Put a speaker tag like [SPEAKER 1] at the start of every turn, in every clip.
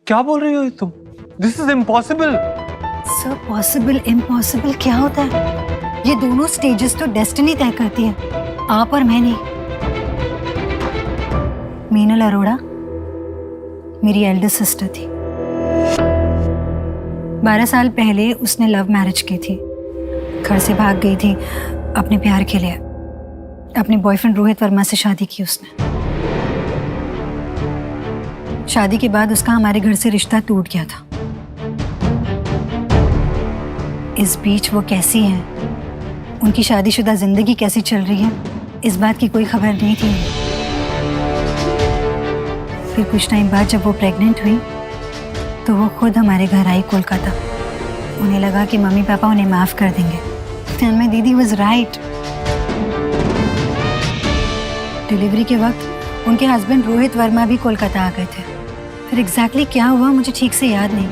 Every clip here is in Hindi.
[SPEAKER 1] क्या बोल रही हो तुम? This is impossible.
[SPEAKER 2] Sir, possible impossible क्या होता है? ये दोनों स्टेजेस तो डेस्टिनी तय करती है, आप और मैं नहीं। मीनल अरोड़ा मेरी एल्डर सिस्टर थी। 12 साल पहले उसने लव मैरिज की थी। घर से भाग गई थी अपने प्यार के लिए। अपने बॉयफ्रेंड रोहित वर्मा से शादी की उसने। शादी के बाद उसका हमारे घर से रिश्ता टूट गया था। इस बीच वो कैसी हैं, उनकी शादीशुदा जिंदगी कैसी चल रही है, इस बात की कोई खबर नहीं थी। फिर कुछ टाइम बाद जब वो प्रेग्नेंट हुई तो वो खुद हमारे घर आई कोलकाता। उन्हें लगा कि मम्मी पापा उन्हें माफ कर देंगे। एंड माय दीदी वाज राइट। डिलीवरी के वक्त उनके हस्बैंड रोहित वर्मा भी कोलकाता आ गए थे। फिर एग्जैक्टली क्या हुआ मुझे ठीक से याद नहीं।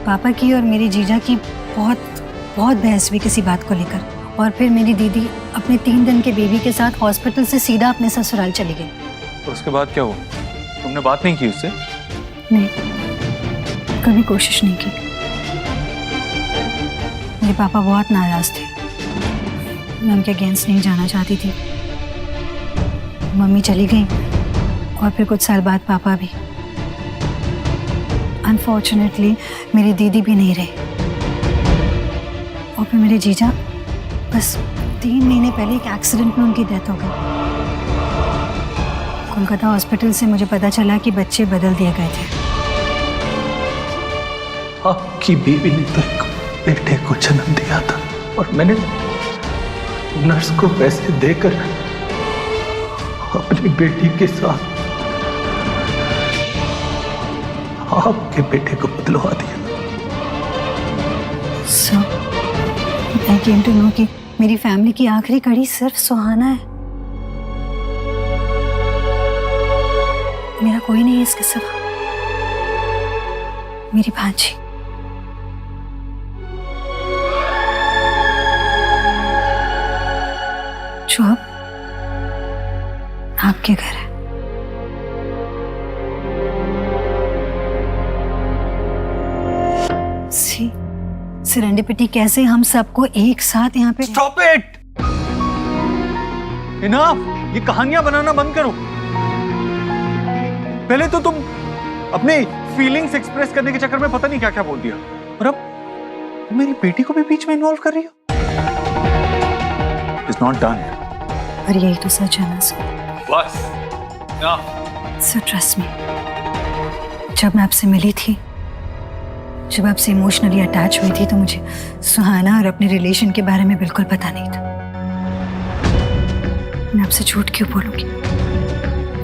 [SPEAKER 2] पापा की और मेरी जीजा की बहुत बहस हुई किसी बात को लेकर, और फिर मेरी दीदी अपने 3 दिन के बेबी के साथ हॉस्पिटल से सीधा अपने ससुराल चली गई।
[SPEAKER 1] तो उसके बाद क्या हुआ? तुमने बात नहीं की उससे?
[SPEAKER 2] नहीं, कभी कोशिश नहीं की। मेरे पापा बहुत नाराज थे। मैं उनके अगेंस्ट नहीं जाना चाहती थी। मम्मी चली गई और फिर कुछ साल बाद पापा भी। अनफॉर्चुनेटली मेरी दीदी भी नहीं रही। और फिर मेरे जीजा, बस 3 महीने पहले एक एक्सीडेंट में उनकी डेथ हो गई। कोलकाता हॉस्पिटल से मुझे पता चला कि बच्चे बदल दिए गए थे।
[SPEAKER 1] आपकी बीवी ने तो एक बेटे को जन्म दिया था और मैंने नर्स को पैसे देकर अपनी बेटी के साथ आपके बेटे को बदलवा दिया।
[SPEAKER 2] So, I came to know कि मेरी फैमिली की आखिरी कड़ी सिर्फ सुहाना है। मेरा कोई नहीं है इसके सिवा। मेरी भांजी। जो अब आपके घर है। सी सेरेंडिपिटी कैसे हम सबको एक साथ यहाँ पे।
[SPEAKER 1] Stop it! Enough! ये कहानियां बनाना बंद करो। पहले तो तुम अपने फीलिंग्स एक्सप्रेस करने के चक्कर में पता नहीं क्या क्या बोल दिया, और अब तुम मेरी बेटी को भी बीच में इन्वॉल्व कर रही हो। It's not done.
[SPEAKER 2] और यही तो सच है ना सर।
[SPEAKER 1] बस ना।
[SPEAKER 2] सर ट्रस्ट मी, जब मैं आपसे मिली थी, जब आपसे इमोशनली अटैच हुई थी, तो मुझे सुहाना और अपने रिलेशन के बारे में बिल्कुल पता नहीं था। मैं आपसे झूठ क्यों बोलूंगी?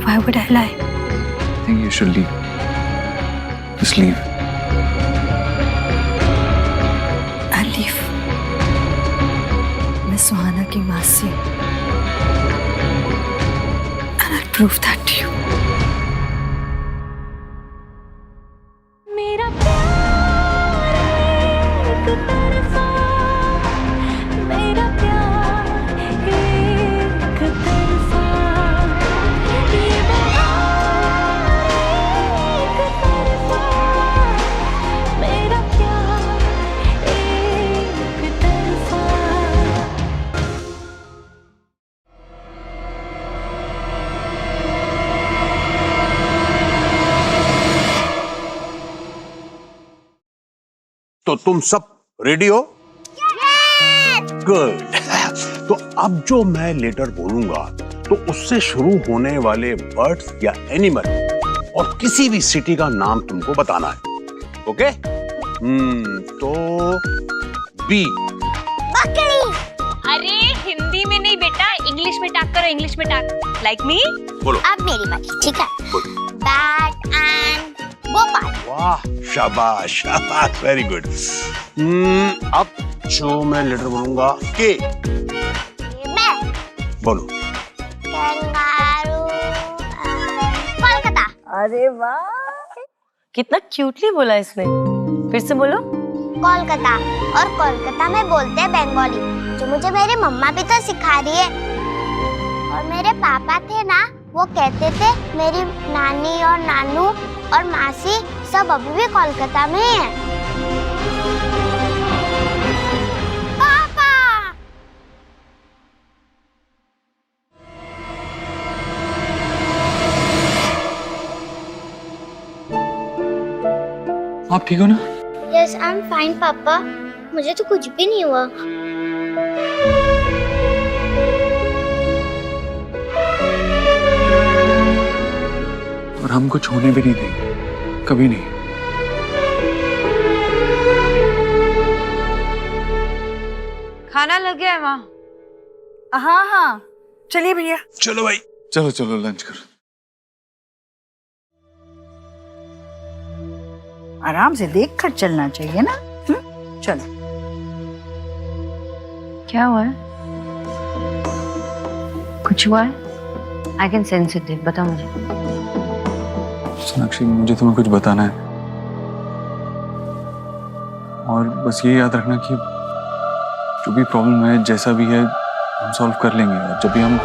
[SPEAKER 2] Why would I lie?
[SPEAKER 1] I think you should leave. Just leave.
[SPEAKER 2] I'll leave. मैं सुहाना की मासी हूँ। And I'll prove that to you.
[SPEAKER 3] मेरा प्यार एक तरफा, मेरा प्यार एक तरफा, ये बहार एक तरफा, मेरा प्यार एक तरफा।
[SPEAKER 4] तो तुम सब रेडी हो? गुड। तो अब जो मैं लेटर बोलूंगा तो उससे शुरू होने वाले वर्ड्स या एनिमल और किसी भी सिटी का नाम तुमको बताना है। ओके? तो बी।
[SPEAKER 3] बकरी। अरे हिंदी में नहीं बेटा, इंग्लिश में टाक करो, इंग्लिश में टाक। Like me?
[SPEAKER 4] बोलो।
[SPEAKER 3] अब मेरी बारी, ठीक है? Bat and Bhopal.
[SPEAKER 4] वाह, शाबाश शाबाश, वेरी गुड। अब जो मैं लेटर बोलूंगा के।
[SPEAKER 3] मैं
[SPEAKER 4] बोलो।
[SPEAKER 3] कंगारू। कोलकाता।
[SPEAKER 5] अरे वाह, कितना क्यूटली बोला इसने। फिर से बोलो।
[SPEAKER 3] कोलकाता। और कोलकाता में बोलते हैं बंगाली, जो मुझे मेरी मम्मा भी तो सिखा रही है। और मेरे पापा थे ना, वो कहते थे मेरी नानी और नानू और मासी सब अभी भी कोलकाता में ही है। पापा!
[SPEAKER 1] आप ठीक हो ना?
[SPEAKER 3] यस, आई एम फाइन पापा। मुझे तो कुछ भी नहीं हुआ।
[SPEAKER 1] और हम कुछ होने भी नहीं देंगे, कभी नहीं।
[SPEAKER 5] खाना लग गया है माँ।
[SPEAKER 2] हाँ हाँ, चलिए भैया।
[SPEAKER 4] चलो भाई।
[SPEAKER 1] चलो चलो लंच करो।
[SPEAKER 6] आराम से देख कर चलना चाहिए ना। चलो।
[SPEAKER 5] क्या हुआ है? कुछ हुआ है? I can sense it. बता मुझे।
[SPEAKER 1] सोनाक्षी, मुझे तुम्हें कुछ बताना है, और बस ये याद रखना कि जो भी प्रॉब्लम है, जैसा भी है, हम सॉल्व कर लेंगे। और जब भी हम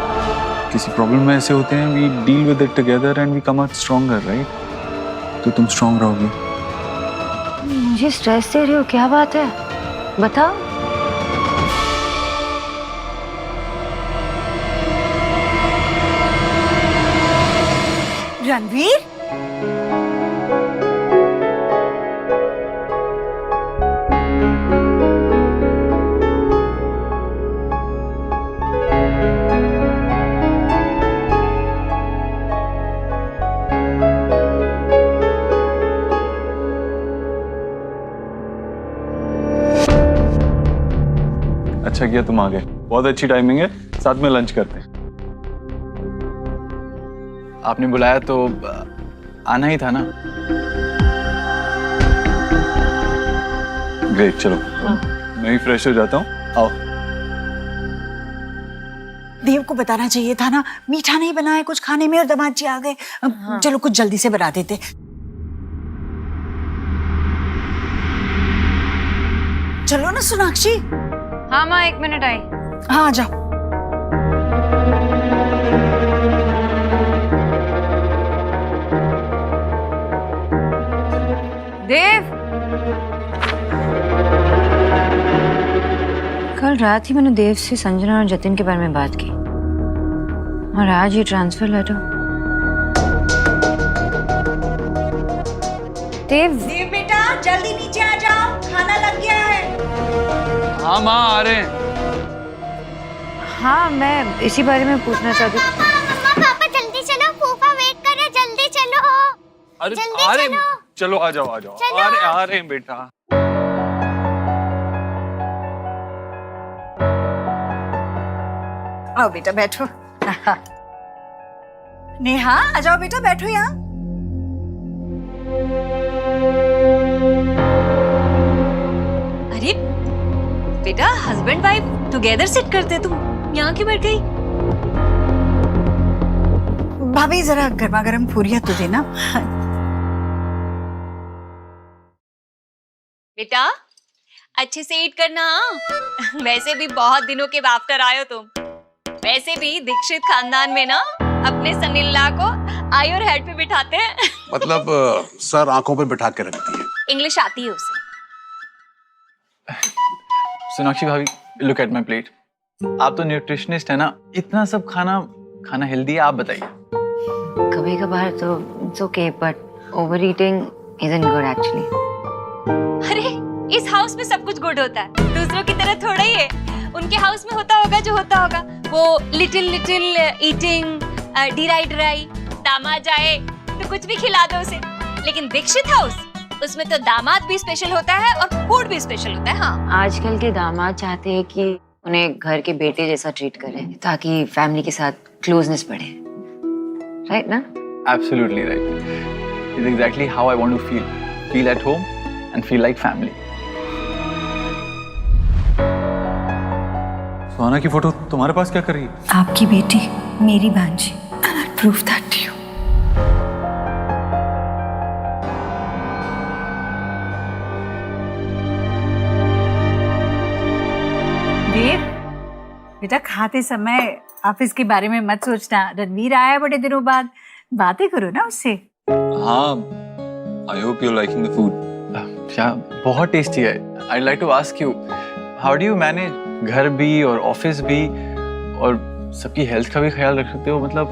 [SPEAKER 1] किसी प्रॉब्लम में ऐसे होते हैं, we deal with it together and we come out stronger, right? तो तुम स्ट्रॉन्ग रहोगी।
[SPEAKER 5] मुझे स्ट्रेस दे रही हो, क्या बात है? बताओ।
[SPEAKER 6] रणवीर,
[SPEAKER 1] अच्छा किया तुम आ गए, बहुत अच्छी टाइमिंग है, साथ में लंच करते हैं।
[SPEAKER 7] आपने बुलाया तो आना ही था ना।
[SPEAKER 1] ग्रेट, चलो मैं भी फ्रेश हो जाता हूँ, आओ।
[SPEAKER 6] देव को बताना चाहिए था ना, मीठा नहीं बना है कुछ खाने में और दामाद जी आ गए। चलो कुछ जल्दी से बना देते। चलो ना सोनाक्षी।
[SPEAKER 5] हाँ माँ, 1 मिनट आई।
[SPEAKER 6] हाँ, आ जाओ।
[SPEAKER 5] देव, कल रात ही मैंने देव से संजना और जतिन के बारे में बात की, और आज ये ट्रांसफर लेटर। देव
[SPEAKER 6] बेटा जल्दी नीचे आ जाओ, खाना लग गया है।
[SPEAKER 7] हाँ माँ, आ रहे हैं।
[SPEAKER 5] हाँ, मैं इसी बारे में पूछना चाहती हूँ।
[SPEAKER 3] मम्मा पापा जल्दी चलो, फूफा वेट कर रहे, जल्दी चलो।
[SPEAKER 7] अरे
[SPEAKER 3] जल्दी
[SPEAKER 7] आ रहे,
[SPEAKER 3] चलो।
[SPEAKER 7] चलो आ जाओ आ जाओ।
[SPEAKER 3] चलो।
[SPEAKER 7] आ रहे हैं बेटा।
[SPEAKER 6] आओ बेटा बैठो। नेहा आ जाओ बेटा, बैठो यहाँ।
[SPEAKER 8] अरे बेटा, हस्बैंड वाइफ टुगेदर सिट करते, तुम यहाँ क्यों बैठ गई?
[SPEAKER 6] भाभी जरा गर्मा गर्म पूरियां तो देना।
[SPEAKER 8] बेटा अच्छे से ईट करना। हाँ वैसे भी बहुत दिनों के आफ्टर आए हो तुम। वैसे भी दीक्षित खानदान में ना अपने सनीला को आई और हेड पे बिठाते हैं।
[SPEAKER 4] मतलब सर आंखों पे बिठा के रखती है।
[SPEAKER 8] इंग्लिश आती है उसे।
[SPEAKER 7] सोनाक्षी भाभी, लुक एट माय प्लेट। आप तो न्यूट्रिशनिस्ट है ना, इतना सब खाना हेल्दी है, आप बताइए।
[SPEAKER 5] कभी कभार तो it's okay, but over eating isn't good actually.
[SPEAKER 8] अरे इस हाउस में सब कुछ गुड होता है, दूसरों की तरह थोड़ा ही है। उनके हाउस में होता होगा जो होता होगा, वो little little eating, dry dry. दामाद आए तो कुछ भी खिला दो उसे। लेकिन दीक्षित हाउस, उसमें तो दामाद भी स्पेशल होता है और फूड भी स्पेशल होता है। हाँ,
[SPEAKER 5] आजकल के दामाद चाहते हैं कि उन्हें घर के बेटे जैसा ट्रीट करें, ताकि फैमिली के साथ क्लोजनेस बढ़े, राइट ना?
[SPEAKER 7] Absolutely right. It's exactly how I want to feel. Feel at home and feel like family.
[SPEAKER 1] सुहाना की फोटो तुम्हारे पास क्या कर रही है?
[SPEAKER 2] आपकी बेटी मेरी भांजी, and I'll prove that to you.
[SPEAKER 6] देव बेटा, खाते समय ऑफिस के बारे में मत सोचना। रणवीर आया बड़े दिनों बाद, बातें करो ना उससे।
[SPEAKER 1] हाँ, I hope you're liking the food.
[SPEAKER 7] क्या बहुत टेस्टी है. I'd like to ask you, how do you manage घर भी और ऑफिस भी और सबकी हेल्थ का भी ख्याल रखते हो? मतलब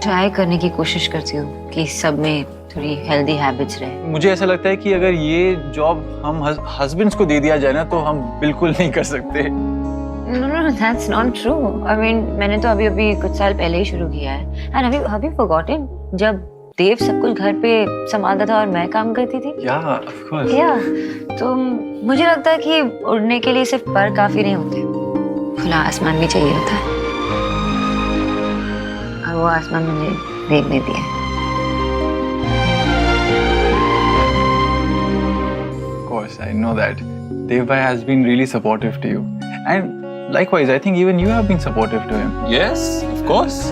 [SPEAKER 5] ट्राई करने की कोशिश करती हूँ कि सब में थोड़ी हेल्दी हैबिट्स रहे.
[SPEAKER 7] मुझे ऐसा लगता है कि अगर ये जॉब हम हस्बैंड्स को दे दिया जाए ना तो हम बिल्कुल नहीं कर सकते.
[SPEAKER 5] No, that's not true. I mean, मैंने तो अभी कुछ साल पहले ही शुरू किया है. And have you forgotten जब देव सब कुछ घर पे संभालता था और मैं काम करती थी?
[SPEAKER 7] Yeah, of course.
[SPEAKER 5] Yeah. तो मुझे लगता है कि उड़ने के लिए सिर्फ पर काफी नहीं होते, खुला आसमान भी चाहिए होता है. और वो आसमान मुझे देव ने दिया है.
[SPEAKER 7] Of course, I know that. Dev bhai has been really supportive to you. And likewise, I think even you have been supportive to him.
[SPEAKER 1] Yes, of course.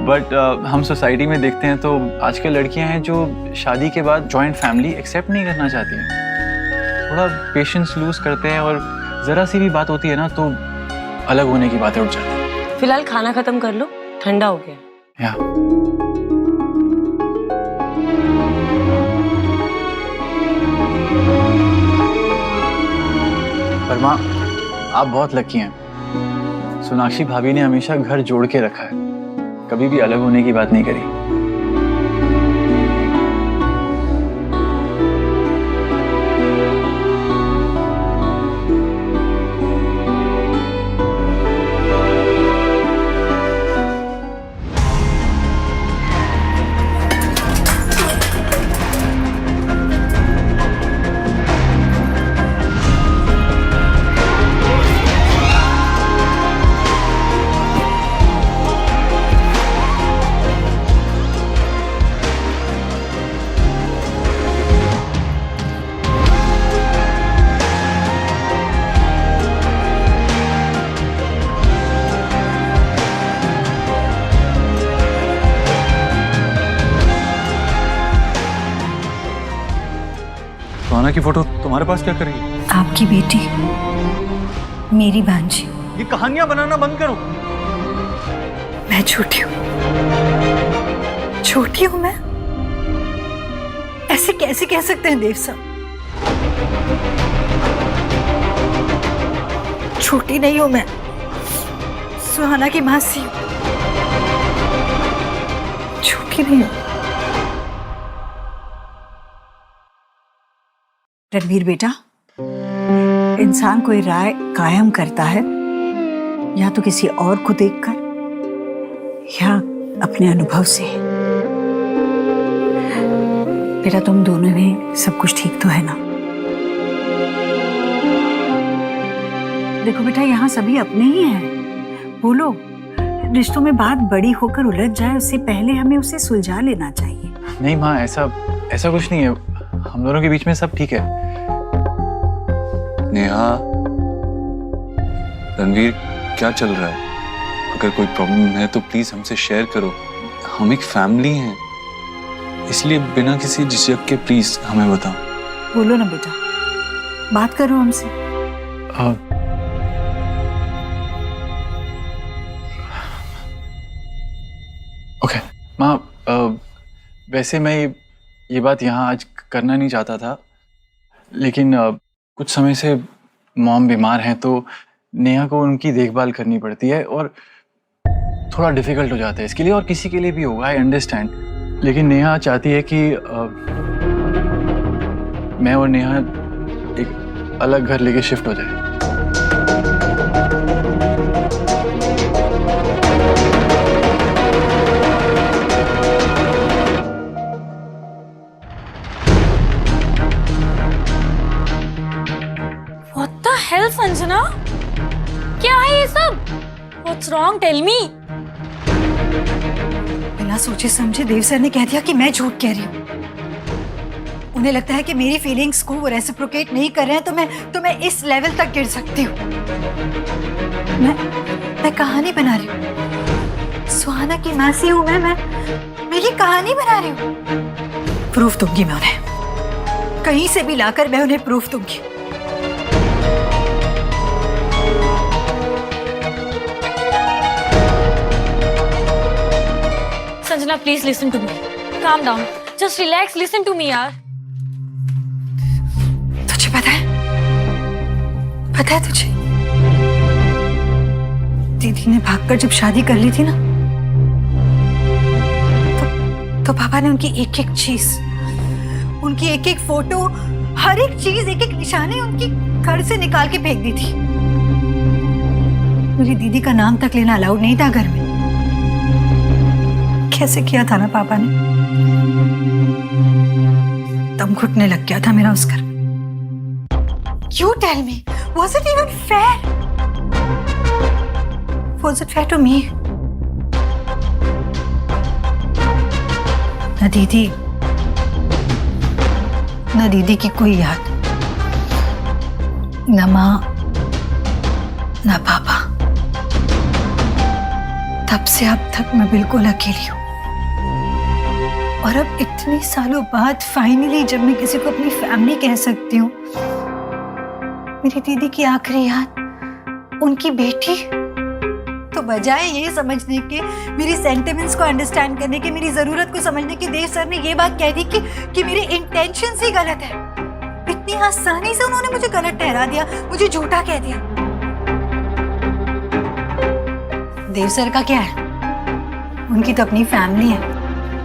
[SPEAKER 7] But हम सोसाइटी में देखते हैं तो आजकल लड़कियां हैं जो शादी के बाद जॉइंट फैमिली एक्सेप्ट नहीं करना चाहती हैं. थोड़ा पेशेंस लूज करते हैं और ज़रा सी भी बात होती है ना तो अलग होने की बातें उठ जाती हैं.
[SPEAKER 9] फिलहाल खाना खत्म कर लो, ठंडा हो गया.
[SPEAKER 7] या पर माँ, आप बहुत लकी हैं. सोनाक्षी भाभी ने हमेशा घर जोड़ के रखा है, कभी भी अलग होने की बात नहीं करी.
[SPEAKER 1] सुहाना की फोटो तुम्हारे पास क्या कर रही है?
[SPEAKER 2] आपकी बेटी, मेरी भांजी.
[SPEAKER 1] ये कहानियां बनाना बंद करो.
[SPEAKER 2] मैं छोटी हूँ, छोटी हूँ मैं? ऐसे कैसे कह सकते हैं देव साहब? छोटी नहीं हूँ मैं, सुहाना की मासी हूँ. छोटी नहीं हूँ.
[SPEAKER 6] रणवीर बेटा, इंसान कोई राय कायम करता है या तो किसी और को देखकर या अपने अनुभव से. बेटा, तुम दोनों में सब कुछ ठीक तो है ना? देखो बेटा, यहाँ सभी अपने ही हैं. बोलो, रिश्तों में बात बड़ी होकर उलझ जाए उससे पहले हमें उसे सुलझा लेना चाहिए.
[SPEAKER 7] नहीं माँ, ऐसा कुछ नहीं है. हम दोनों के बीच में सब ठीक है.
[SPEAKER 1] नेहा, रणवीर, क्या चल रहा है? अगर कोई प्रॉब्लम है तो प्लीज हमसे शेयर करो. हम एक फैमिली हैं, इसलिए बिना किसी झिझक के प्लीज हमें बताओ.
[SPEAKER 6] बोलो ना बेटा, बात करो हमसे.
[SPEAKER 7] ओके माँ, वैसे मैं ये बात यहाँ आज करना नहीं चाहता था, लेकिन कुछ समय से मॉम बीमार हैं तो नेहा को उनकी देखभाल करनी पड़ती है और थोड़ा डिफिकल्ट हो जाता है इसके लिए, और किसी के लिए भी होगा, आई अंडरस्टैंड. लेकिन नेहा चाहती है कि मैं और नेहा एक अलग घर लेके शिफ्ट हो जाए.
[SPEAKER 8] हेल संजना, क्या है ये सब? What's wrong? Tell me.
[SPEAKER 2] बिना सोचे समझे देव सर ने कह दिया कि मैं झूठ कह रही हूँ. उन्हें लगता है कि मेरी फीलिंग्स को वो रेसिप्रोकेट नहीं कर रहे हैं तो मैं इस लेवल तक गिर सकती हूँ. मैं कहानी बना रही हूँ. सुहाना की मासी हूँ मैं मेरी कहानी बना रही हूँ. प्रूफ दूंगी मैं उन्हें, कहीं से भी लाकर मैं उन्हें प्रूफ दूंगी.
[SPEAKER 8] Sanjana, please listen to me. Calm down. Just relax, listen to me यार।
[SPEAKER 2] तुझे पता है तुझे, दीदी ने भागकर जब शादी कर ली थी ना, तो पापा ने उनकी एक एक चीज, उनकी एक एक फोटो, हर एक चीज, एक एक निशानी उनकी घर से निकाल के फेंक दी थी। मेरी दीदी का नाम तक लेना अलाउड नहीं था घर में। कैसे किया था ना पापा ने, दम घुटने लग गया था मेरा उस घर में। You tell me, was it even fair? Was it fair to me? ना दीदी की कोई याद, ना माँ, ना पापा। तब से अब तक मैं बिल्कुल अकेली हूँ। और अब इतने सालों बाद फाइनली जब मैं किसी को अपनी फैमिली कह सकती हूँ, मेरी दीदी की आखिरी याद उनकी बेटी, तो बजाय ये समझने के, मेरी सेंटिमेंट्स को अंडरस्टैंड करने के, मेरी जरूरत को समझने के, देव सर ने ये बात कह दी कि मेरे इंटेंशंस ही गलत है। इतनी आसानी से उन्होंने मुझे गलत ठहरा दिया, मुझे झूठा कह दिया। देव सर का क्या है, उनकी तो अपनी फैमिली है,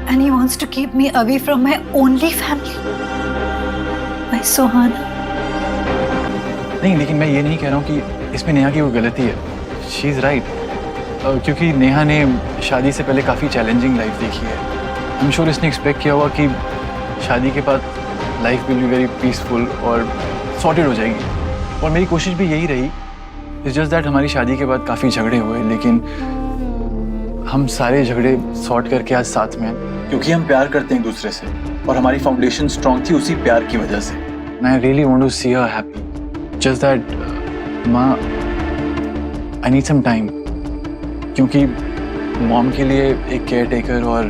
[SPEAKER 2] and he wants to keep me away from my only family, my Sohana।
[SPEAKER 7] नहीं, लेकिन मैं ये नहीं कह रहा हूँ कि इसमें नेहा की कोई गलती है। शी इज़ राइट, क्योंकि नेहा ने शादी से पहले काफ़ी चैलेंजिंग लाइफ देखी है। आई एम श्योर इसने एक्सपेक्ट किया होगा कि शादी के बाद life will be very peaceful और सॉर्टेड हो जाएगी, और मेरी कोशिश भी यही रही। इट्स जस्ट दैट हमारी शादी के बाद काफ़ी झगड़े हुए, लेकिन हम सारे झगड़े सॉर्ट करके आज साथ में हैं, क्योंकि हम प्यार करते हैं एक दूसरे से, और हमारी फाउंडेशन स्ट्रॉन्ग थी उसी प्यार की वजह से। I really want to see her happy, just that माँ, आई नीड सम टाइम, क्योंकि मॉम के लिए एक केयर टेकर और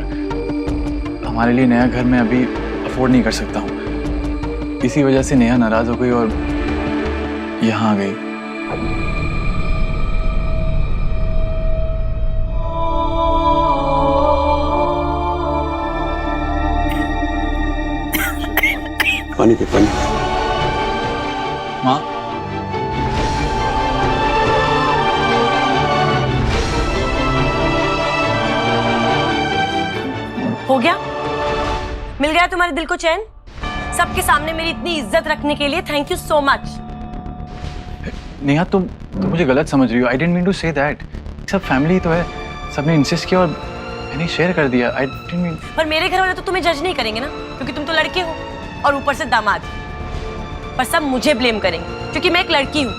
[SPEAKER 7] हमारे लिए नया घर मैं अभी अफोर्ड नहीं कर सकता हूँ। इसी वजह से नेहा नाराज़ हो गई और यहाँ आ गई।
[SPEAKER 4] पानी पे पानी।
[SPEAKER 7] माँ,
[SPEAKER 9] हो गया? मिल गया तुम्हारे दिल को चैन? सबके सामने मेरी इतनी इज्जत रखने के लिए thank you so much.
[SPEAKER 7] Neha तुम मुझे गलत समझ रही हो। I didn't mean to say that. सब फैमिली तो है, सबने इंसिस्ट किया और मैंने शेयर कर दिया। आई डिडंट मीन।
[SPEAKER 9] पर मेरे घर वाले तो तुम्हें जज नहीं करेंगे ना, क्योंकि तुम तो लड़के हो और ऊपर से दामाद। पर सब मुझे ब्लेम करेंगे क्योंकि मैं एक लड़की हूँ,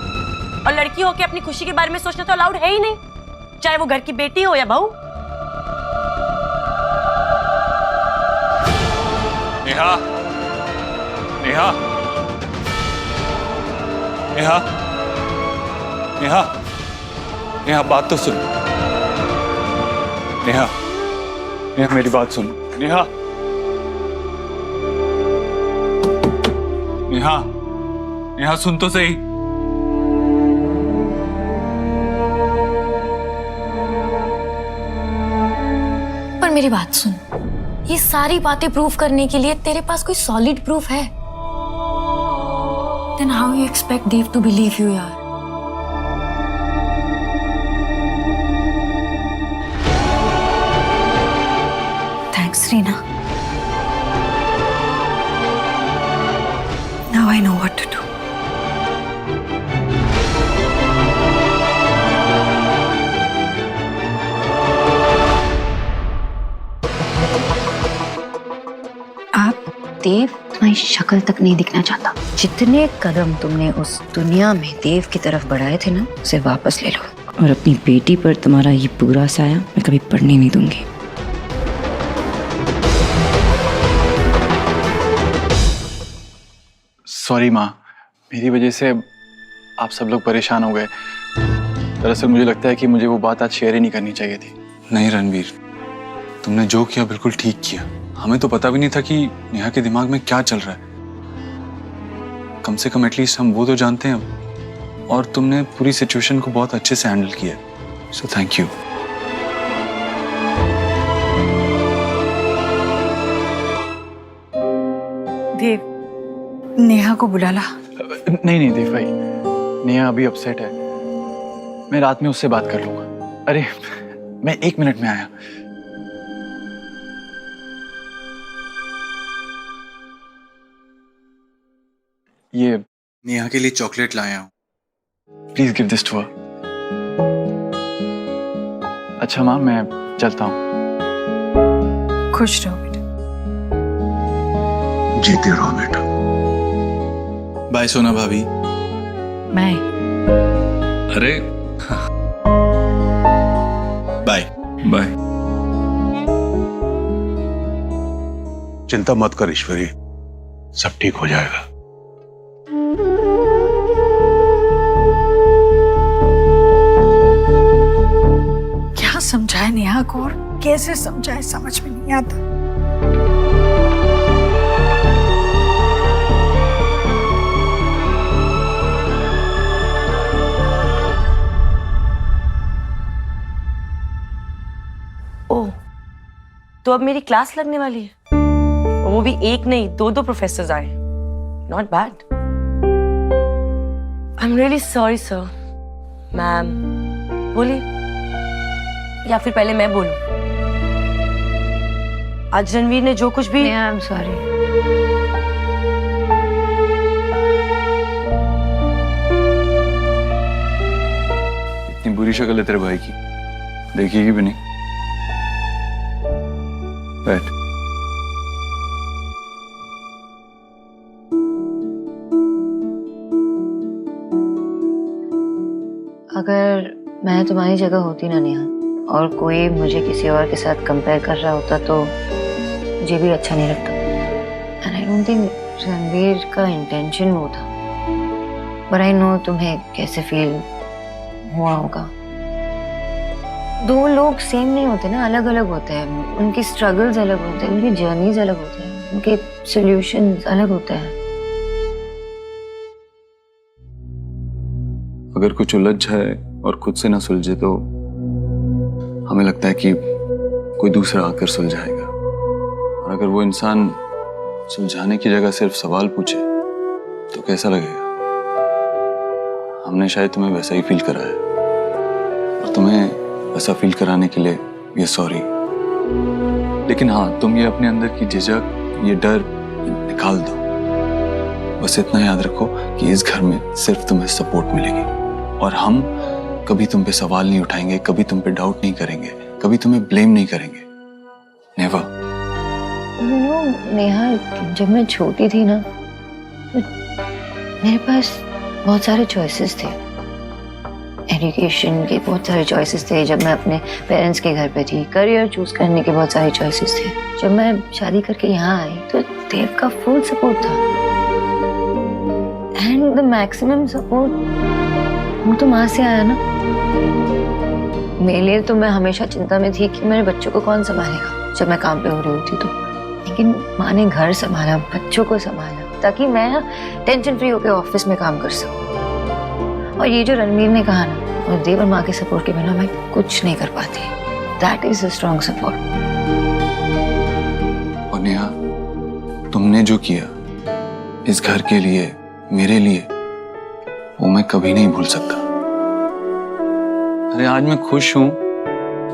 [SPEAKER 9] और लड़की हो के अपनी खुशी के बारे में सोचना तो अलाउड है ही नहीं, चाहे वो घर की बेटी हो या बहू।
[SPEAKER 1] नेहा, नेहा, नेहा, नेहा, नेहा, बात तो सुन। नेहा, नेहा मेरी बात सुन। नेहा, नेहा, नेहा सुन तो सही।
[SPEAKER 8] पर मेरी बात सुन, ये सारी बातें प्रूफ करने के लिए तेरे पास कोई सॉलिड प्रूफ है? Then how you expect Dave to believe you, यार?
[SPEAKER 2] Thanks, Reena. Now I know what to do.
[SPEAKER 5] देव तुम्हारी शक्ल तक नहीं दिखना चाहता। जितने कदम तुमने उस दुनिया में देव की तरफ बढ़ाए थे ना, उसे वापस ले लो, और अपनी बेटी पर तुम्हारा ये पूरा साया मैं कभी पड़ने नहीं दूंगी।
[SPEAKER 7] सॉरी माँ, मेरी वजह से आप सब लोग परेशान हो गए। दरअसल मुझे लगता है कि मुझे वो बात आज शेयर ही नहीं करनी चाहिए थी।
[SPEAKER 1] नहीं रणवीर, तुमने जो किया बिल्कुल ठीक किया। हमें तो पता भी नहीं था कि नेहा के दिमाग में क्या चल रहा है। कम से कम एटलीस्ट हम वो तो जानते हैं अब, और तुमने पूरी सिचुएशन को बहुत अच्छे से हैंडल किया, सो थैंक यू।
[SPEAKER 6] देव, नेहा को बुला ला।
[SPEAKER 7] नहीं नहीं देव भाई, नेहा अभी अपसेट है, मैं रात में उससे बात कर लूंगा। अरे मैं 1 मिनट में आया। ये नेहा के लिए चॉकलेट लाया हूँ, please give this to her. अच्छा माँ, मैं चलता हूँ।
[SPEAKER 6] खुश रहो बेटा।
[SPEAKER 4] जीते रहो बेटा।
[SPEAKER 1] बाय सोना भाभी।
[SPEAKER 6] मैं
[SPEAKER 1] अरे बाय बाय।
[SPEAKER 4] चिंता मत कर ईश्वरी, सब ठीक हो जाएगा।
[SPEAKER 6] क्या समझाए नेहा को और कैसे समझाए, समझ में नहीं आता।
[SPEAKER 9] ओह, तो अब मेरी क्लास लगने वाली है, और वो भी एक नहीं 2 प्रोफेसर्स आए। Not bad. I am really sorry sir. Ma'am बोलिए, या फिर पहले मैं बोलूं? आज रणवीर ने जो कुछ भी।
[SPEAKER 5] I am sorry.
[SPEAKER 1] इतनी बुरी शक्ल है तेरे भाई की, देखिएगी भी नहीं। बैठ।
[SPEAKER 5] अगर मैं तुम्हारी जगह होती ना नेहा, और कोई मुझे किसी और के साथ कंपेयर कर रहा होता तो मुझे भी अच्छा नहीं लगता। And I don't think Ranveer का इंटेंशन वो था, पर आई नो तुम्हें कैसे फील हुआ होगा। 2 लोग सेम नहीं होते ना, अलग अलग होते हैं। उनकी स्ट्रगल्स अलग होते हैं, उनकी जर्नीज अलग होते हैं, उनके सॉल्यूशंस अलग होते हैं।
[SPEAKER 1] अगर कुछ उलझ जाए और खुद से ना सुलझे तो हमें लगता है कि कोई दूसरा आकर सुलझाएगा, और अगर वो इंसान सुलझाने की जगह सिर्फ सवाल पूछे तो कैसा लगेगा? हमने शायद तुम्हें वैसा ही फील कराया, और तुम्हें वैसा फील कराने के लिए ये सॉरी। लेकिन हाँ, तुम ये अपने अंदर की झिझक, ये डर निकाल दो। बस इतना याद रखो कि इस घर में सिर्फ तुम्हें सपोर्ट मिलेगी, और हम कभी तुम पे सवाल नहीं उठाएंगे, कभी तुम पे डाउट नहीं करेंगे, कभी तुम्हें ब्लेम नहीं करेंगे। नेवर।
[SPEAKER 5] यू नो नेहा, जब मैं छोटी थी ना, तो मेरे पास बहुत सारे चॉइसेस थे। एजुकेशन के बहुत सारे चॉइसेस थे जब मैं अपने पेरेंट्स के घर पे थी। करियर चूज करने के बहुत सारे चॉइसेस थे। जब मैं शादी करके यहाँ आई तो देव का फुल सपोर्ट था, एंड द मैक्सिमम सपोर्ट वो तो माँ से आया ना। मेरे लिए तो मैं हमेशा चिंता में थी कि मेरे बच्चों को कौन संभालेगा जब मैं काम पे हो रही होती तो, लेकिन माँ ने घर संभाला, बच्चों को संभाला, ताकि मैं टेंशन फ्री होकर ऑफिस में काम कर सकूं। और ये जो रणवीर ने कहा ना, और देव और माँ के सपोर्ट के बिना मैं कुछ नहीं कर पाती। That is a strong support.
[SPEAKER 1] और नेहा, तुमने जो किया इस घर के लिए, मेरे लिए, वो मैं कभी नहीं भूल सकता। अरे आज मैं खुश हूं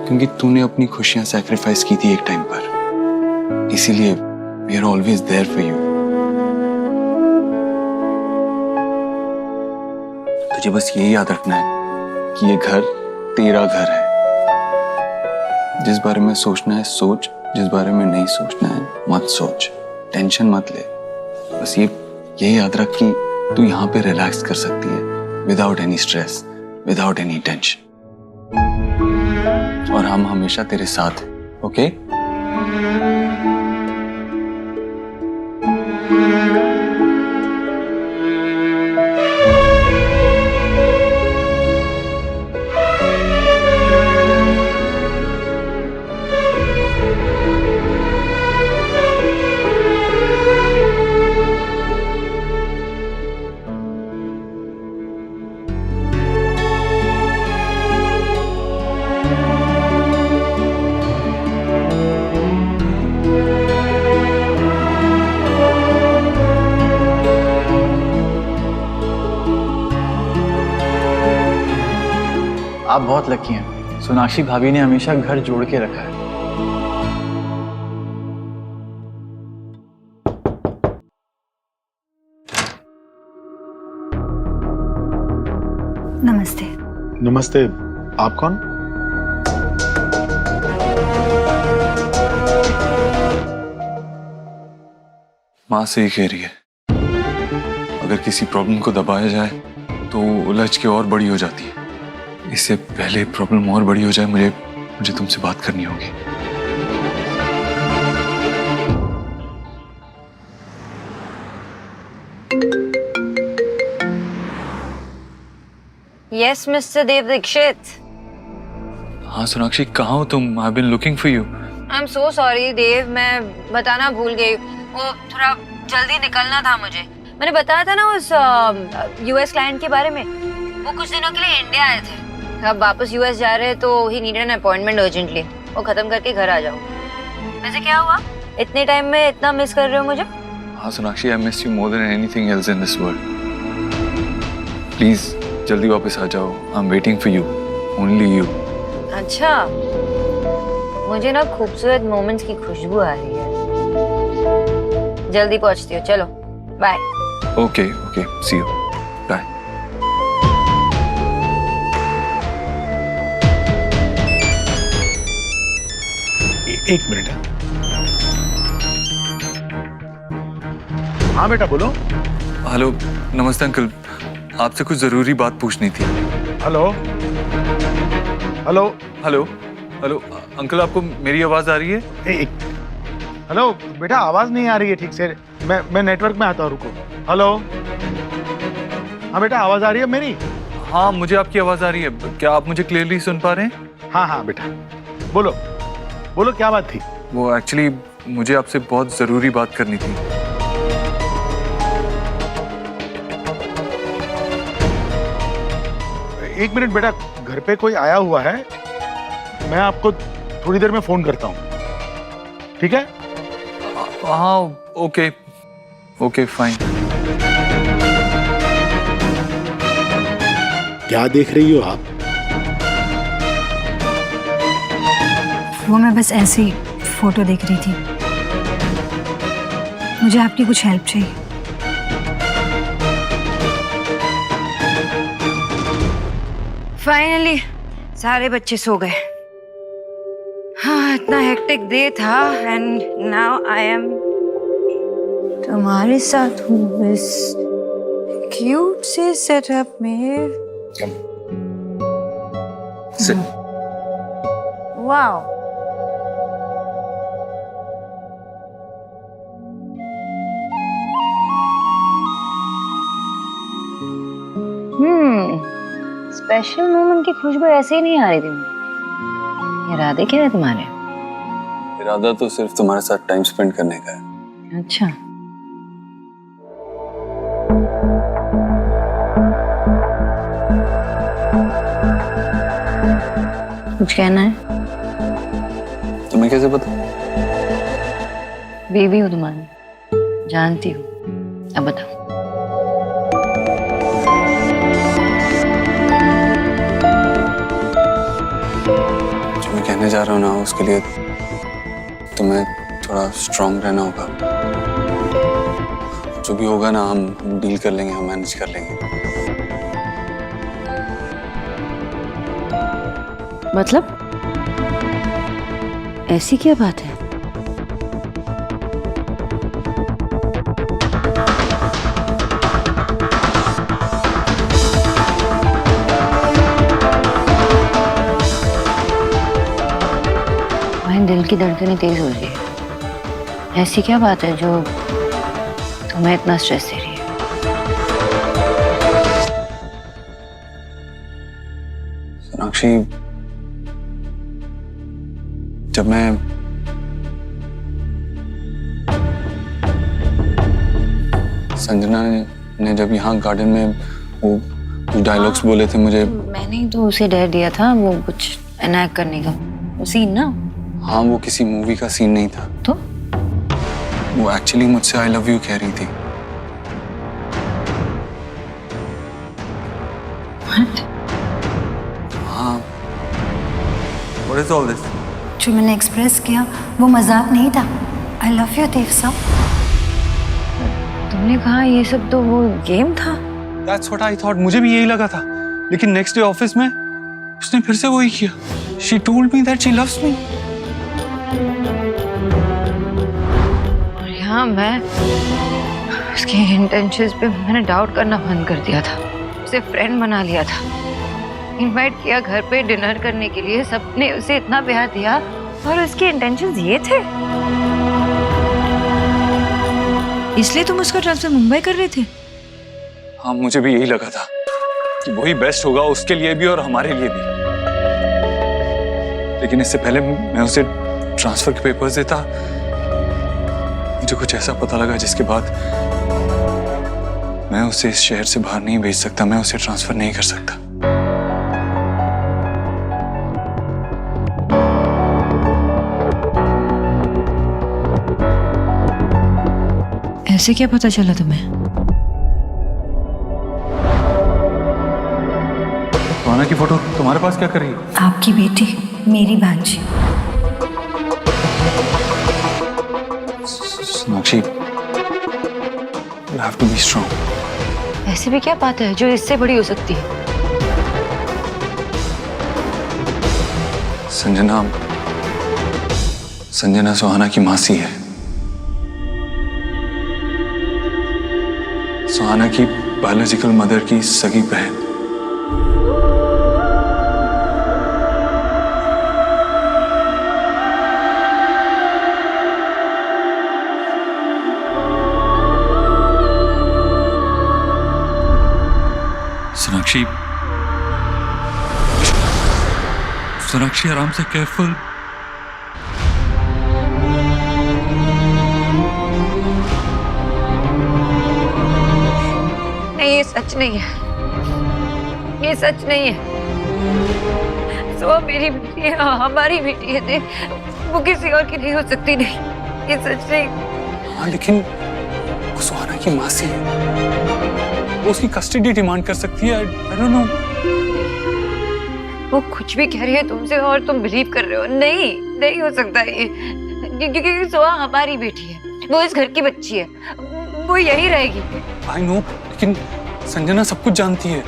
[SPEAKER 1] क्योंकि तूने अपनी खुशियां सैक्रिफाइस की थी एक टाइम पर, इसीलिए we are always there for you. तुझे बस यही याद रखना है कि ये घर तेरा घर है। जिस बारे में सोचना है सोच, जिस बारे में नहीं सोचना है मत सोच, टेंशन मत ले। बस यही याद रख कि तू यहाँ पे रिलैक्स कर सकती है without any stress, without any tension, और हम हमेशा तेरे साथ हैं, ओके?
[SPEAKER 7] आप बहुत लकी हैं। सोनाक्षी भाभी ने हमेशा घर जोड़ के रखा है।
[SPEAKER 2] नमस्ते।
[SPEAKER 10] नमस्ते। आप कौन?
[SPEAKER 1] माँ सही कह रही है, अगर किसी प्रॉब्लम को दबाया जाए तो उलझ के और बड़ी हो जाती है। इससे पहले प्रॉब्लम और बड़ी हो जाए, मुझे तुमसे बात करनी होगी।
[SPEAKER 5] Yes mister Dev Dixit.
[SPEAKER 1] हाँ सोनाक्षी, कहाँ हो तुम? I have been looking for you.
[SPEAKER 5] I am so sorry Dev, मैं बताना भूल गई। वो थोड़ा जल्दी निकलना था मुझे। मैंने बताया था ना उस यूएस क्लाइंट के बारे में। वो कुछ दिनों के लिए इंडिया आए थे, अब वापस यूएस जा रहे हैं, तो he needed an appointment urgently. वो खत्म करके घर आ जाऊँ। वैसे क्या हुआ, इतने टाइम में इतना मिस कर रहे हो मुझे?
[SPEAKER 1] हाँ Sonakshi, I miss you more than anything else in this world. Please जल्दी वापस आ जाओ। I am waiting for you, only you.
[SPEAKER 5] अच्छा, मुझे ना खूबसूरत मोमेंट्स की खुशबू आ रही है। जल्दी पहुंचती हो, चलो bye.
[SPEAKER 1] Okay okay, see you, bye.
[SPEAKER 10] एक मिनट। हाँ बेटा बोलो।
[SPEAKER 1] हेलो, नमस्ते अंकल, आपसे कुछ जरूरी बात पूछनी थी।
[SPEAKER 10] Hello hello
[SPEAKER 1] hello hello uncle, आपको मेरी आवाज आ रही है?
[SPEAKER 10] हेलो बेटा, आवाज नहीं आ रही है ठीक से। मैं नेटवर्क में आता हूँ, रुको। हेलो, हाँ बेटा, आवाज आ रही है मेरी?
[SPEAKER 1] हाँ, मुझे आपकी आवाज आ रही है। क्या आप मुझे क्लियरली सुन पा रहे हैं?
[SPEAKER 10] हाँ हाँ बेटा, बोलो बोलो, क्या बात थी?
[SPEAKER 1] वो एक्चुअली मुझे आपसे बहुत जरूरी बात करनी थी।
[SPEAKER 10] एक मिनट बेटा, घर पे कोई आया हुआ है, मैं आपको थोड़ी देर में फोन करता हूँ, ठीक है?
[SPEAKER 1] हाँ ओके ओके फाइन।
[SPEAKER 10] क्या देख रही हो आप?
[SPEAKER 2] वो मैं बस ऐसे ही फोटो देख रही थी। मुझे आपकी कुछ हेल्प चाहिए।
[SPEAKER 5] फाइनली सारे बच्चे सो गए। हाँ, इतना हेक्टिक डे था एंड नाउ आई एम तुम्हारे साथ हूँ इस क्यूट से सेटअप में। वाओ, स्पेशल मोमेंट की खुशबू ऐसे ही नहीं आ रही थी मुझे। इरादे क्या है तुम्हारे?
[SPEAKER 1] इरादा तो सिर्फ तुम्हारे साथ टाइम स्पेंड करने का है।
[SPEAKER 5] अच्छा, कुछ कहना है?
[SPEAKER 1] तुम्हें कैसे पता?
[SPEAKER 5] बीवी हूँ तुम्हारी, जानती हूँ। अब बताओ।
[SPEAKER 1] जो मैं कहने जा रहा हूँ ना, उसके लिए तुम्हें थोड़ा स्ट्रांग रहना होगा। जो भी होगा ना, हम डील कर लेंगे, हम मैनेज कर लेंगे।
[SPEAKER 5] मतलब ऐसी क्या बात है? दिल की धड़कनें तेज हो रही है। ऐसी क्या बात है जो तुम्हें इतना स्ट्रेस दे रही है?
[SPEAKER 1] सोनाक्षी, जब मैं संजना ने जब यहाँ गार्डन में वो कुछ डायलॉग्स बोले थे मुझे।
[SPEAKER 5] मैंने ही तो उसे डर दिया था, वो कुछ एनैक्ट करने का, वो सीन ना।
[SPEAKER 1] हाँ, वो किसी मूवी का सीन नहीं था।
[SPEAKER 5] तो
[SPEAKER 1] वो एक्चुअली मुझसे आई लव यू कह रही थी। हाँ, is all this?
[SPEAKER 2] जो मैंने एक्सप्रेस किया वो मजाक नहीं था। आई लव यू देव साहब।
[SPEAKER 5] तुमने कहा ये सब तो वो गेम था।
[SPEAKER 1] That's what I thought. मुझे भी यही लगा था, लेकिन नेक्स्ट डे ऑफिस में उसने फिर से वही किया। She told me that she loves me.
[SPEAKER 5] और यहाँ मैं उसके इंटेंशंस पे मैंने डाउट करना बंद कर दिया था। उसे फ्रेंड बना लिया था, इनवाइट किया घर पे डिनर करने के लिए, सबने उसे इतना प्यार दिया और उसके इंटेंशंस ये थे।
[SPEAKER 8] इसलिए तुम उसका ट्रांसफर मुंबई कर रहे थे?
[SPEAKER 1] हाँ, मुझे भी यही लगा था कि वही बेस्ट होगा उसके लिए भी और हमारे लिए भी। लेकिन इससे पहले मैं उसे ट्रांसफर के पेपर्स देता, मुझे कुछ ऐसा पता लगा जिसके बाद मैं उसे इस शहर से बाहर नहीं भेज सकता, मैं उसे ट्रांसफर नहीं कर सकता।
[SPEAKER 8] ऐसे क्या पता चला तुम्हें?
[SPEAKER 1] सुहाना की फोटो तुम्हारे पास क्या कर रही है?
[SPEAKER 2] आपकी बेटी, मेरी भांजी।
[SPEAKER 1] Sonakshi, you have to be strong.
[SPEAKER 5] ऐसे भी क्या बात है जो इससे बड़ी हो सकती है?
[SPEAKER 1] संजना सुहाना की मासी है। सुहाना की बायोलॉजिकल मदर की सगी बहन।
[SPEAKER 11] सोनाक्षी आराम से, केयरफुल।
[SPEAKER 5] नहीं, ये सच नहीं है, ये सच नहीं है। सो मेरी बेटी है, हमारी बेटी है, वो किसी और की नहीं हो सकती। नहीं, ये सच नहीं।
[SPEAKER 1] हाँ, लेकिन वो सुहाना की मासी है, वो उसकी कस्टडी डिमांड कर सकती है। I don't know.
[SPEAKER 5] वो कुछ भी कह रही है तुमसे और तुम बिलीव कर रहे हो। नहीं, नहीं हो सकता ये, क्योंकि सोहा हमारी बेटी है, वो इस घर की बच्ची है, वो यही रहेगी।
[SPEAKER 1] I know, लेकिन संजना सब कुछ जानती है।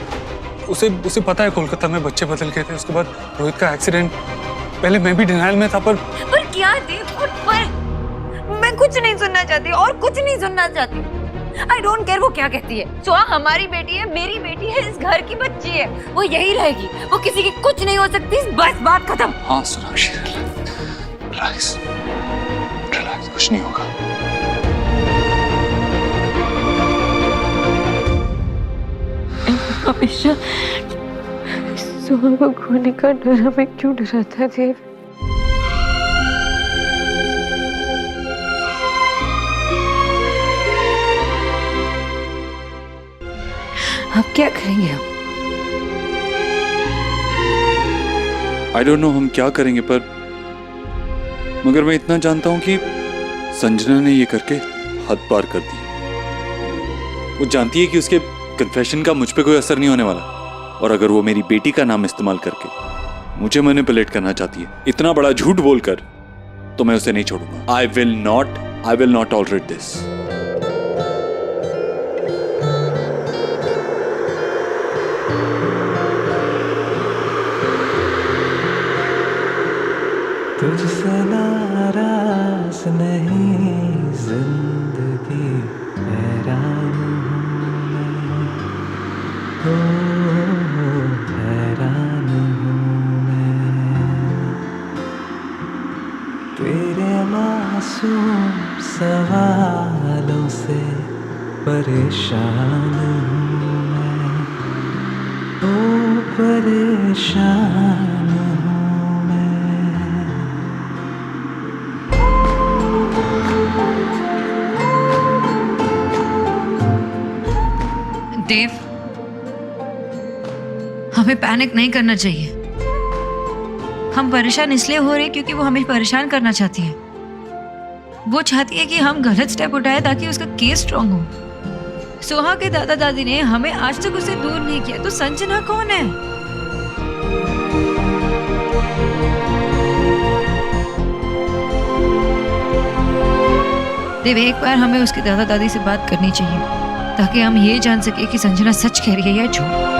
[SPEAKER 1] उसे पता है कोलकाता में बच्चे बदल गए थे, उसके बाद रोहित का एक्सीडेंट। पहले मैं भी डिनाइल में था, पर
[SPEAKER 5] क्या देव, पर मैं कुछ नहीं सुनना चाहती और कुछ नहीं सुनना चाहती। I don't care वो क्या कहती है। सोहा हमारी बेटी है, मेरी बेटी है, इस घर की बच्ची है, वो यही रहेगी, वो किसी की कुछ नहीं हो सकती। बस बात खत्म।
[SPEAKER 1] हाँ सोनाक्षी, रिलैक्स, कुछ नहीं होगा।
[SPEAKER 5] हमेशा सोहा को खोने का डर हमें क्यों डराता है देव? अब क्या करेंगे हम?
[SPEAKER 11] आई डोंट नो हम क्या करेंगे, पर मगर मैं इतना जानता हूं कि संजना ने ये करके हद पार कर दी। वो जानती है कि उसके कन्फेशन का मुझ पे कोई असर नहीं होने वाला, और अगर वो मेरी बेटी का नाम इस्तेमाल करके मुझे मैनिपुलेट करना चाहती है, इतना बड़ा झूठ बोलकर, तो मैं उसे नहीं छोड़ूंगा। I will not tolerate this.
[SPEAKER 12] तुझसे नाराज नहीं जिंदगी, हैरान हूँ हैरान हूँ मैं तेरे मासूम सवालों से परेशान हूँ मैं, ओ परेशान
[SPEAKER 8] देव, हमें पैनिक नहीं करना चाहिए। हम परेशान इसलिए हो रहे क्योंकि वो हमें परेशान करना चाहती है। वो चाहती है कि हम गलत स्टेप उठाए ताकि उसका केस स्ट्रांग हो। सोहा के दादा दादी ने हमें आज तक उससे दूर नहीं किया, तो संजना कौन है?
[SPEAKER 5] देव, एक बार हमें उसके दादा दादी से बात करनी चाहिए ताकि हम ये जान सके कि संजना सच कह रही है या झूठ।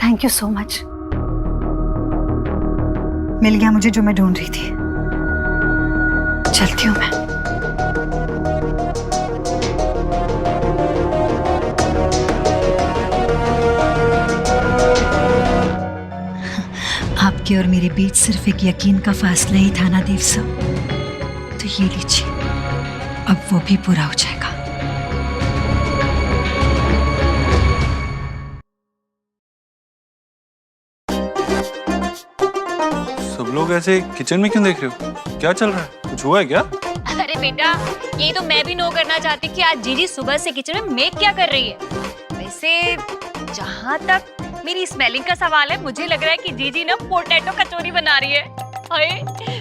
[SPEAKER 2] Thank you so much. मिल गया मुझे जो मैं ढूंढ रही थी। चलती हूँ मैं। आपके और मेरे बीच सिर्फ एक यकीन का फासला ही था ना देव साहब, तो ये लीजिए, अब वो भी पूरा हो जाएगा।
[SPEAKER 1] सब लोग ऐसे किचन में क्यों देख रहे हो? क्या चल रहा है? कुछ हुआ है क्या?
[SPEAKER 8] अरे बेटा, ये तो मैं भी नो करना चाहती कि आज जीजी सुबह से किचन में मेक क्या कर रही है। वैसे जहाँ तक मेरी स्मेलिंग का सवाल है, मुझे लग रहा है कि जीजी ना पोटैटो कचौरी बना रही है। हाय,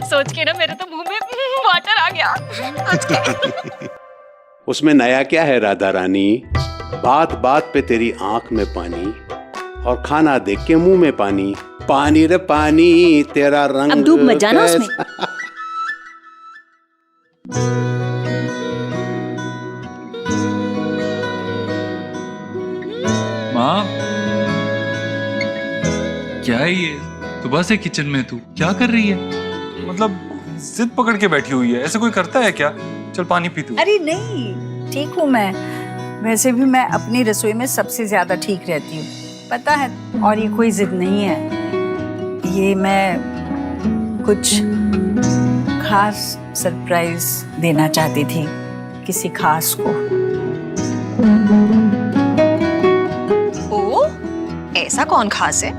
[SPEAKER 8] सोच के ना मेरे तो मुंह में वाटर आ गया।
[SPEAKER 4] उसमें नया क्या है राधा रानी? बात बात पे तेरी आंख में पानी और खाना देख के मुंह में पानी। पानी रे पानी, तेरा रंग
[SPEAKER 9] अब डूब मत जाना उसमें।
[SPEAKER 1] माँ, क्या है ये? सुबह से किचन में तू क्या कर रही है? मतलब जिद पकड़ के बैठी हुई है। ऐसे कोई करता है क्या? चल पानी पी तू।
[SPEAKER 6] अरे नहीं, ठीक हूँ मैं। वैसे भी मैं अपनी रसोई में सबसे ज्यादा ठीक रहती हूँ, पता है। और ये कोई जिद नहीं है, ये मैं कुछ खास सरप्राइज देना चाहती थी किसी खास को।
[SPEAKER 8] ओ, ऐसा कौन खास है?